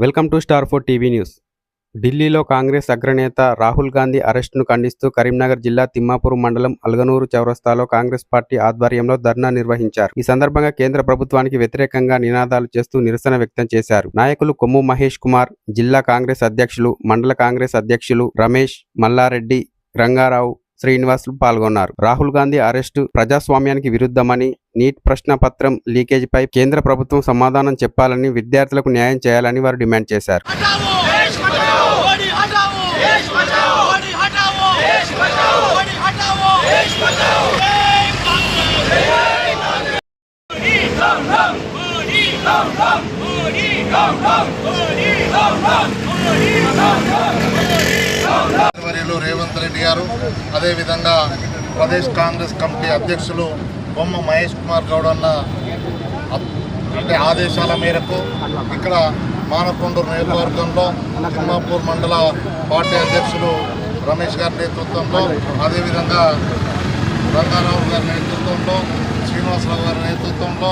Welcome to star 4 TV news. ఢిల్లీలో కాంగ్రెస్ అగ్రనేత రాహుల్ గాంధీ అరెస్టును ఖండిస్తూ కరీంనగర్ జిల్లా తిమ్మాపూర్ మండలం అల్గనూరు చౌరస్తాలో కాంగ్రెస్ పార్టీ ఆధ్వర్యంలో ధర్నా నిర్వహించారు. ఈ సందర్భంగా కేంద్ర ప్రభుత్వానికి వ్యతిరేకంగా నినాదాలు చేస్తూ నిరసన వ్యక్తం చేశారు. నాయకులు కొమ్ము మహేష్ కుమార్, జిల్లా కాంగ్రెస్ అధ్యక్షులు, మండల కాంగ్రెస్ అధ్యక్షులు రమేష్, మల్లారెడ్డి, రంగారావు, శ్రీనివాసులు పాల్గొన్నారు. రాహుల్ గాంధీ అరెస్టు ప్రజాస్వామ్యానికి విరుద్ధమని, నీట్ ప్రశ్నపత్రం లీకేజీపై కేంద్ర ప్రభుత్వం సమాధానం చెప్పాలని, విద్యార్థులకు న్యాయం చేయాలని వారు డిమాండ్ చేశారు. రేవంత్ రెడ్డి గారు, అదేవిధంగా ప్రదేశ్ కాంగ్రెస్ కమిటీ అధ్యక్షులు బొమ్మ మహేష్ కుమార్ గౌడ్ అన్న ఆదేశాల మేరకు ఇక్కడ మానకొండూరు నియోజకవర్గంలో తిమ్మాపూర్ మండల పార్టీ అధ్యక్షులు రమేష్ గారి నేతృత్వంలో, అదేవిధంగా రంగారావు గారి నేతృత్వంలో, శ్రీనివాసరావు గారి నేతృత్వంలో,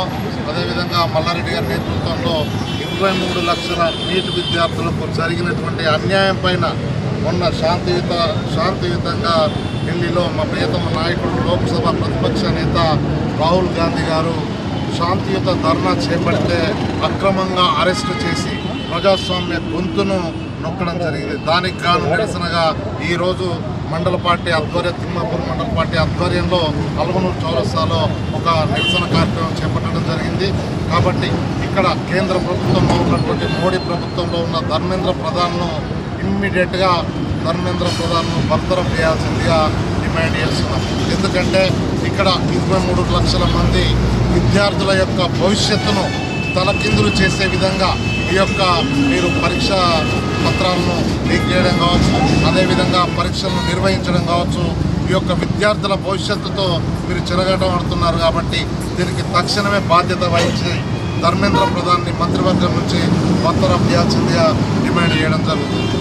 అదేవిధంగా మల్లారెడ్డి గారి నేతృత్వంలో 23 లక్షల నీటి విద్యార్థులకు జరిగినటువంటి అన్యాయం పైన మొన్న శాంతియుతంగా ఢిల్లీలో మా ప్రియతమ నాయకుడు, లోక్సభ ప్రతిపక్ష నేత రాహుల్ గాంధీ గారు శాంతియుత ధర్నా చేపడితే అక్రమంగా అరెస్టు చేసి ప్రజాస్వామ్య గొంతును నొక్కడం జరిగింది. దానికి గాను నిరసనగా ఈరోజు మండల పార్టీ తిమ్మాపూర్ మండల పార్టీ ఆధ్వర్యంలో అల్గనూరు చౌరస్తాలో ఒక నిరసన కార్యక్రమం చేపట్టడం జరిగింది. కాబట్టి ఇక్కడ కేంద్ర ప్రభుత్వంలో ఉన్నటువంటి మోడీ ప్రభుత్వంలో ఉన్న ధర్మేంద్ర ప్రధాన్ను ఇమ్మీడియట్గా బర్తరఫ్ చేయాల్సిందిగా డిమాండ్ చేస్తున్నాం. ఎందుకంటే ఇక్కడ 23 లక్షల మంది విద్యార్థుల యొక్క భవిష్యత్తును తలకిందులు చేసే విధంగా ఈ యొక్క మీరు పరీక్ష పత్రాలను లీక్ చేయడం కావచ్చు, అదేవిధంగా పరీక్షలను నిర్వహించడం కావచ్చు, ఈ యొక్క విద్యార్థుల భవిష్యత్తుతో మీరు చెలగాటం ఆడుతున్నారు. కాబట్టి దీనికి తక్షణమే బాధ్యత వహించి ధర్మేంద్ర ప్రధాన్ని మంత్రివర్గం నుంచి బర్తరఫ్ చేయాల్సిందిగా డిమాండ్ చేయడం జరుగుతుంది.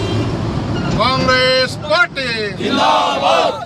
కాంగ్రెస్ పార్టీ జిందాబాద్.